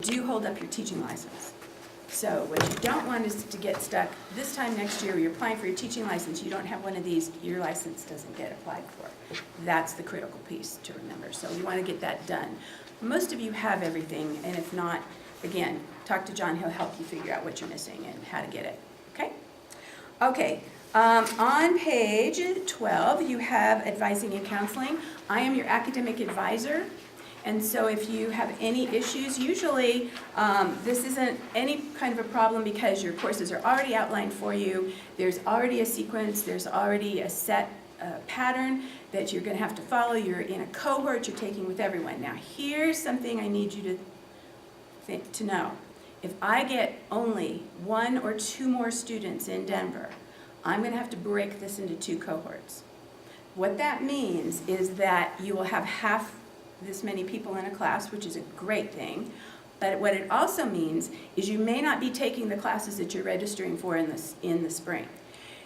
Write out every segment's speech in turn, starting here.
do hold up your teaching license. So what you don't want is to get stuck this time next year, you're applying for your teaching license, you don't have one of these, your license doesn't get applied for. That's the critical piece to remember. So we want to get that done. Most of you have everything, and if not, again, talk to John, he'll help you figure out what you're missing and how to get it, okay? Okay, on page 12, you have advising and counseling. I am your academic advisor. And so if you have any issues, usually this isn't any kind of a problem because your courses are already outlined for you. There's already a sequence, there's already a set pattern that you're going to have to follow. You're in a cohort you're taking with everyone. Now here's something I need you to know. If I get only 1 or 2 more students in Denver, I'm going to have to break this into 2 cohorts. What that means is that you will have half this many people in a class, which is a great thing, but what it also means is you may not be taking the classes that you're registering for in the spring.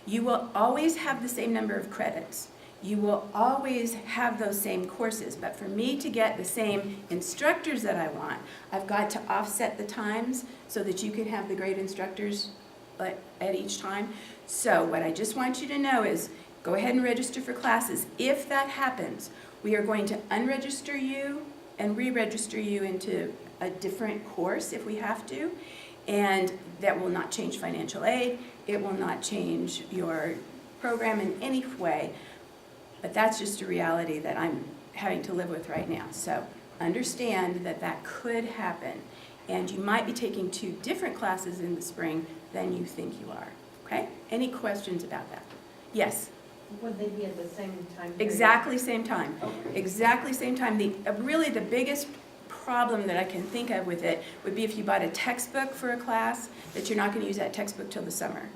You will always have the same number of credits. You will always have those same courses, but for me to get the same instructors that I want, I've got to offset the times so that you can have the great instructors at each time. So what I just want you to know is go ahead and register for classes. If that happens, we are going to unregister you and re-register you into a different course if we have to, and that will not change financial aid. It will not change your program in any way, but that's just a reality that I'm having to live with right now. So understand that that could happen, and you might be taking 2 different classes in the spring than you think you are, okay? Any questions about that? Yes? Would they be at the same time period? Exactly same time. Okay. Exactly same time. Really the biggest problem that I can think of with it would be if you bought a textbook for a class that you're not going to use that textbook till the summer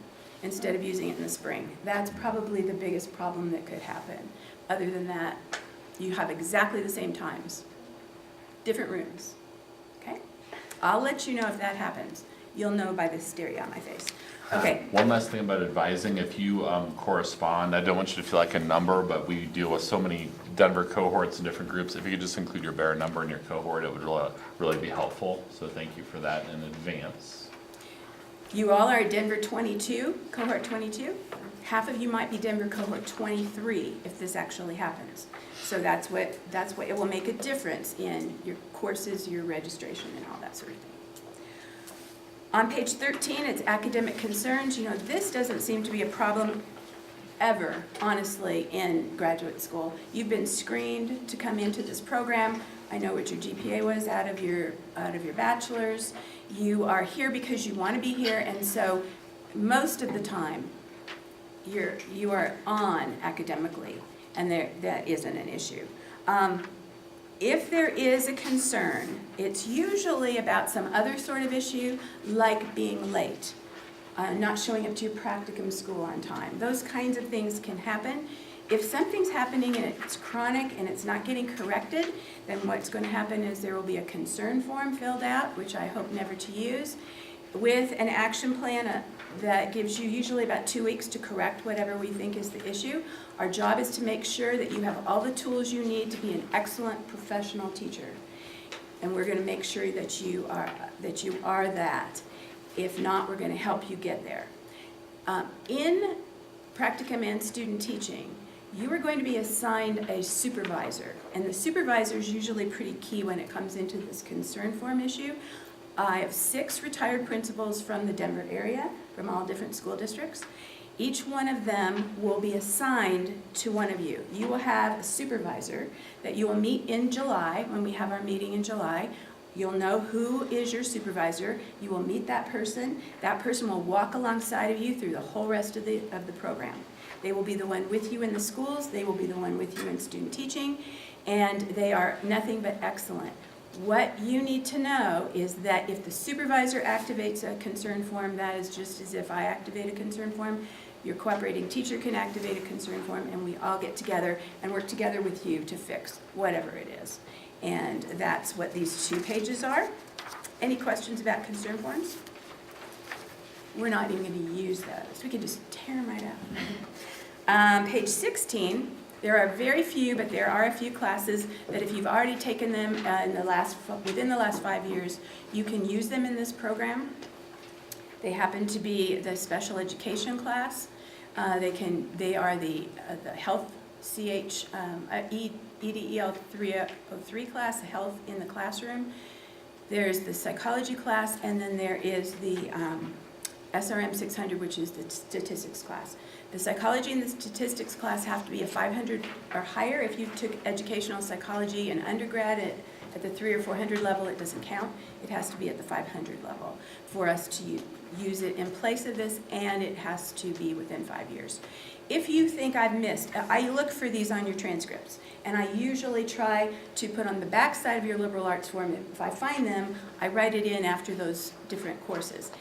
instead of using it in the spring. That's probably the biggest problem that could happen. Other than that, you have exactly the same times. Different rooms. Okay? I'll let you know if that happens. You'll know by the hysteria on my face. Okay. One last thing about advising, if you correspond, I don't want you to feel like a number, but we deal with so many Denver cohorts and different groups. If you could just include your bearer number in your cohort, it would really be helpful. So thank you for that in advance. You all are Denver 22, cohort 22. Half of you might be Denver cohort 23 if this actually happens. So that's what it will make a difference in your courses, your registration, and all that sort of thing. On page 13, it's academic concerns. You know, this doesn't seem to be a problem ever, honestly, in graduate school. You've been screened to come into this program. I know what your GPA was out of your bachelor's. You are here because you want to be here, and so most of the time you are on academically, and that isn't an issue. If there is a concern, it's usually about some other sort of issue, like being late, not showing up to your practicum school on time. Those kinds of things can happen. If something's happening and it's chronic and it's not getting corrected, then what's going to happen is there will be a concern form filled out, which I hope never to use, with an action plan that gives you usually about 2 weeks to correct whatever we think is the issue. Our job is to make sure that you have all the tools you need to be an excellent professional teacher. And we're going to make sure that you are that. If not, we're going to help you get there. In practicum and student teaching, you are going to be assigned a supervisor. And the supervisor is usually pretty key when it comes into this concern form issue. I have 6 retired principals from the Denver area, from all different school districts. Each one of them will be assigned to one of you. You will have a supervisor that you will meet in July, when we have our meeting in July. You'll know who is your supervisor. You will meet that person. That person will walk alongside of you through the whole rest of the program. They will be the one with you in the schools. They will be the one with you in student teaching. And they are nothing but excellent. What you need to know is that if the supervisor activates a concern form, that is just as if I activate a concern form. Your cooperating teacher can activate a concern form, and we all get together and work together with you to fix whatever it is. And that's what these 2 pages are. Any questions about concern forms? We're not even going to use those. We can just tear them right out. Page 16 There are very few, but there are a few classes that if you've already taken them within the last 5 years, you can use them in this program. They happen to be the special education class. They are the health EEL 303 class, health in the classroom. There's the psychology class, and then there is the SRM 600, which is the statistics class. The psychology and the statistics class have to be a 500 or higher. If you took educational psychology in undergrad at the 300 or 400 level, it doesn't count. It has to be at the 500 level for us to use it in place of this, and it has to be within 5 years. If you think I've missed, I look for these on your transcripts, and I usually try to put on the back side of your liberal arts form. If I find them, I write it in after those different courses.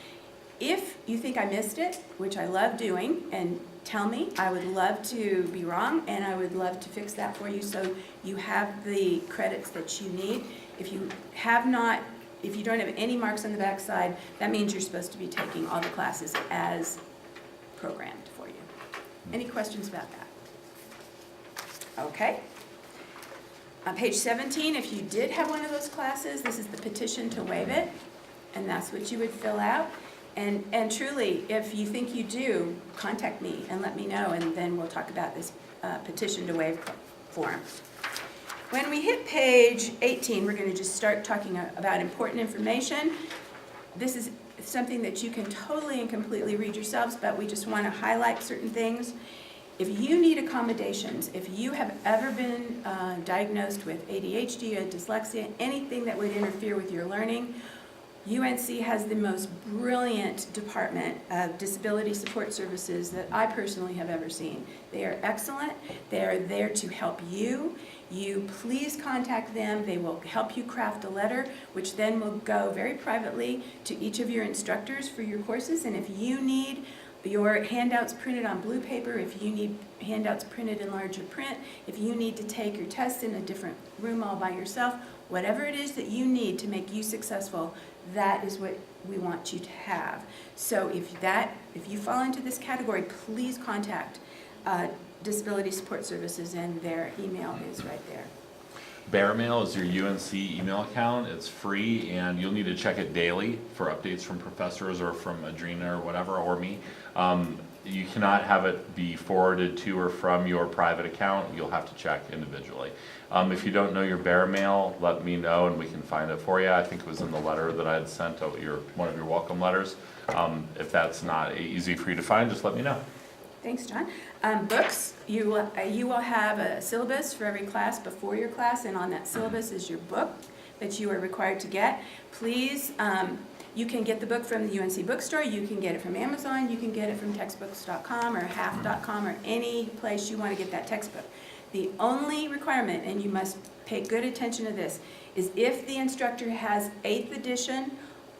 If you think I missed it, which I love doing, and tell me, I would love to be wrong, and I would love to fix that for you so you have the credits that you need. If you don't have any marks on the back side, that means you're supposed to be taking all the classes as programmed for you. Any questions about that? Okay. On page 17, if you did have one of those classes, this is the petition to waive it, and that's what you would fill out. And truly, if you think you do, contact me and let me know, and then we'll talk about this petition to waive form. When we hit page 18, we're going to just start talking about important information. This is something that you can totally and completely read yourselves, but we just want to highlight certain things. If you need accommodations, if you have ever been diagnosed with ADHD or dyslexia, anything that would interfere with your learning, UNC has the most brilliant department of disability support services that I personally have ever seen. They are excellent. They are there to help you. You please contact them. They will help you craft a letter, which then will go very privately to each of your instructors for your courses. And if you need your handouts printed on blue paper, if you need handouts printed in larger print, if you need to take your tests in a different room all by yourself, whatever it is that you need to make you successful, that is what we want you to have. So if you fall into this category, please contact Disability Support Services, and their email is right there. Bearmail is your UNC email account. It's free, and you'll need to check it daily for updates from professors or from Adrena or whatever, or me. You cannot have it be forwarded to or from your private account. You'll have to check individually. If you don't know your Bearmail, let me know and we can find it for you. I think it was in the letter that I had sent out, one of your welcome letters. If that's not easy for you to find, just let me know. Thanks, John. Books, you will have a syllabus for every class before your class, and on that syllabus is your book that you are required to get. Please, you can get the book from the UNC bookstore, you can get it from Amazon, you can get it from textbooks.com or half.com or any place you want to get that textbook. The only requirement, and you must pay good attention to this, is if the instructor has 8th edition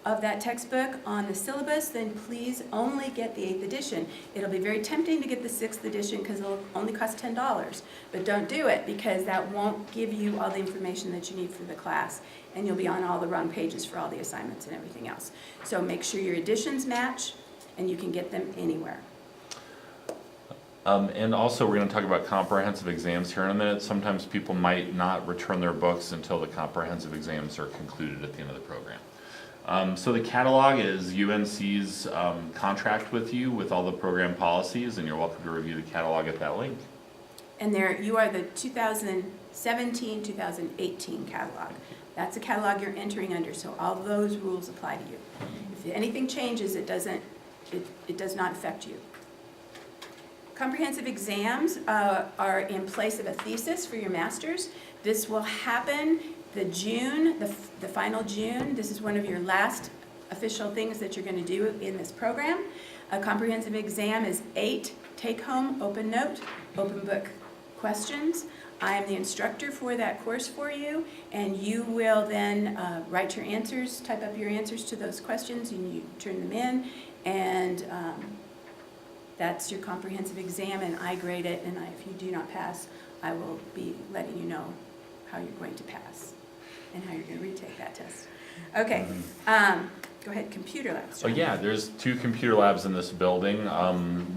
of that textbook on the syllabus, then please only get the 8th edition. It'll be very tempting to get the 6th edition because it'll only cost $10, but don't do it because that won't give you all the information that you need for the class, and you'll be on all the wrong pages for all the assignments and everything else. So make sure your editions match, and you can get them anywhere. And also, we're going to talk about comprehensive exams here in a minute. Sometimes people might not return their books until the comprehensive exams are concluded at the end of the program. So the catalog is UNC's contract with you with all the program policies, and you're welcome to review the catalog at that link. And there, you are the 2017-2018 catalog. That's a catalog you're entering under, so all those rules apply to you. If anything changes, it does not affect you. Comprehensive exams are in place of a thesis for your master's. This will happen the final June. This is one of your last official things that you're going to do in this program. A comprehensive exam is 8 take-home, open note, open book questions. I am the instructor for that course for you, and you will then write your answers, type up your answers to those questions, and you turn them in, and that's your comprehensive exam, and I grade it, and if you do not pass, I will be letting you know how you're going to pass and how you're going to retake that test. Okay, go ahead, computer labs. Oh yeah, there's 2 computer labs in this building.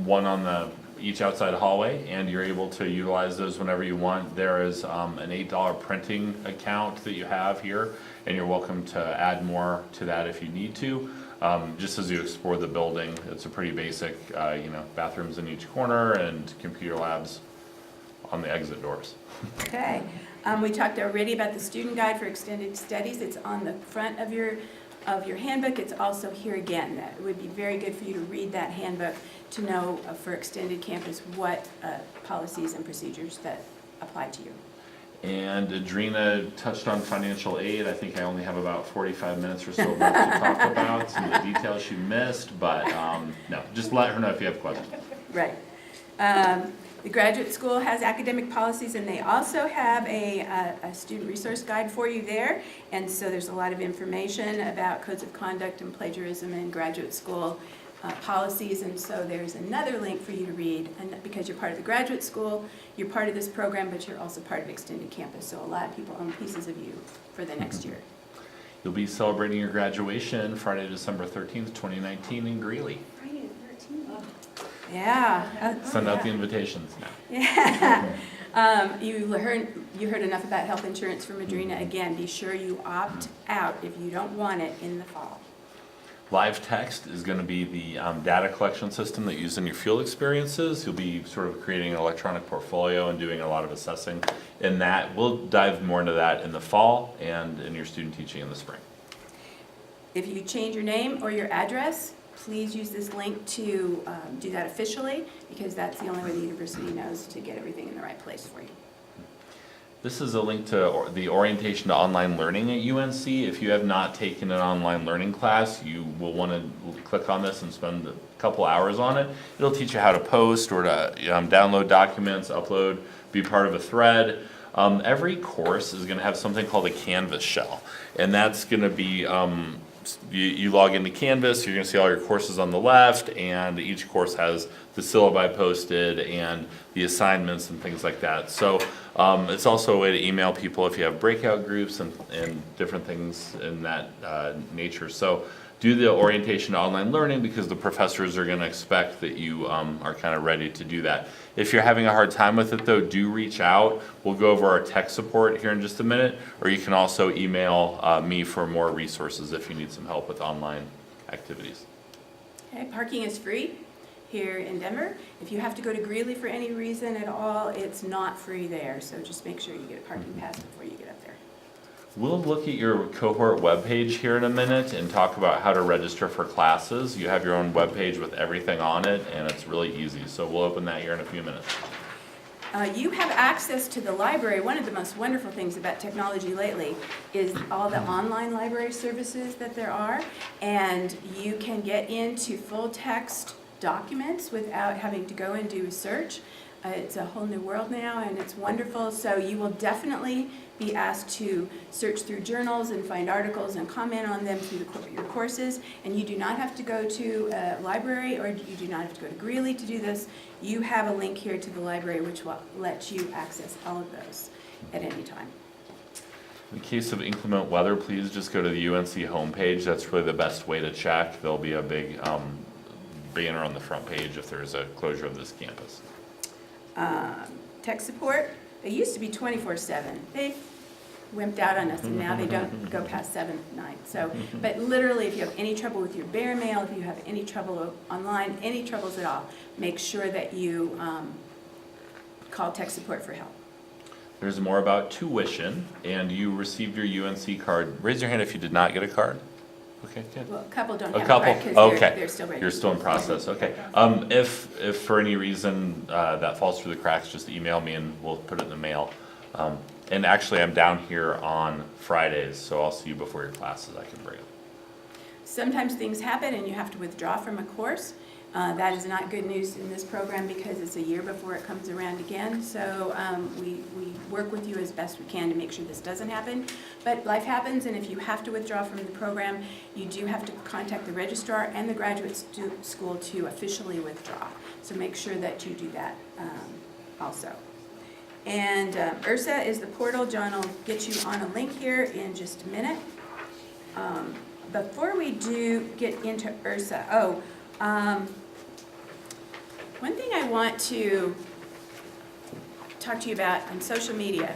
One on the each outside hallway, and you're able to utilize those whenever you want. There is an $8 printing account that you have here, and you're welcome to add more to that if you need to. Just as you explore the building, it's a pretty basic, bathrooms in each corner and computer labs on the exit doors. Okay. We talked already about the student guide for extended studies. It's on the front of your handbook. It's also here again. That would be very good for you to read that handbook to know for extended campus what policies and procedures that apply to you. And Adrena touched on financial aid. I think I only have about 45 minutes or so left to talk about some of the details she missed, but no, just let her know if you have questions. Right. The graduate school has academic policies, and they also have a student resource guide for you there. And so there's a lot of information about codes of conduct and plagiarism and graduate school policies. And so there's another link for you to read. And because you're part of the graduate school, you're part of this program, but you're also part of extended campus. So a lot of people own pieces of you for the next year. You'll be celebrating your graduation Friday, December 13th, 2019 in Greeley. Friday the 13th. Yeah. Send out the invitations now. Yeah. You heard enough about health insurance from Adrena. Again, be sure you opt out if you don't want it in the fall. Live text is going to be the data collection system that you use in your field experiences. You'll be sort of creating an electronic portfolio and doing a lot of assessing in that. We'll dive more into that in the fall and in your student teaching in the spring. If you change your name or your address, please use this link to do that officially, because that's the only way the university knows to get everything in the right place for you. This is a link to the orientation to online learning at UNC. If you have not taken an online learning class, you will want to click on this and spend a couple hours on it. It'll teach you how to post or to download documents, upload, be part of a thread. Every course is going to have something called a Canvas shell, and that's going to be you log into Canvas, you're going to see all your courses on the left, and each course has the syllabi posted and the assignments and things like that. So it's also a way to email people if you have breakout groups and different things in that nature. So do the orientation to online learning, because the professors are going to expect that you are kind of ready to do that. If you're having a hard time with it though, do reach out. We'll go over our tech support here in just a minute, or you can also email me for more resources if you need some help with online activities. Okay, parking is free here in Denver. If you have to go to Greeley for any reason at all, it's not free there. So just make sure you get a parking pass before you get up there. We'll look at your cohort webpage here in a minute and talk about how to register for classes. You have your own webpage with everything on it, and it's really easy. So we'll open that here in a few minutes. You have access to the library. One of the most wonderful things about technology lately is all the online library services that there are, and you can get into full text documents without having to go and do a search. It's a whole new world now, and it's wonderful. So you will definitely be asked to search through journals and find articles and comment on them through your courses. And you do not have to go to a library, or you do not have to go to Greeley to do this. You have a link here to the library which will let you access all of those at any time. In case of inclement weather, please just go to the UNC homepage. That's really the best way to check. There'll be a big banner on the front page if there's a closure of this campus. Tech support, they used to be 24/7. They wimped out on us, and now they don't go past 7 at night. So, but literally, if you have any trouble with your bear mail, if you have any trouble online, any troubles at all, make sure that you call tech support for help. There's more about tuition, and you received your UNC card. Raise your hand if you did not get a card. Okay, good. Well, a couple don't A have couple? it, right? Because Okay. they're still ready. You're still in process, okay. If for any reason that falls through the cracks, just email me and we'll put it in the mail. And actually, I'm down here on Fridays, so I'll see you before your classes. I can bring them. Sometimes things happen and you have to withdraw from a course. That is not good news in this program because it's a year before it comes around again. So we work with you as best we can to make sure this doesn't happen. But life happens, and if you have to withdraw from the program, you do have to contact the registrar and the graduate school to officially withdraw. So make sure that you do that also. And URSA is the portal. John will get you on a link here in just a minute. Before we do get into URSA, One thing I want to talk to you about on social media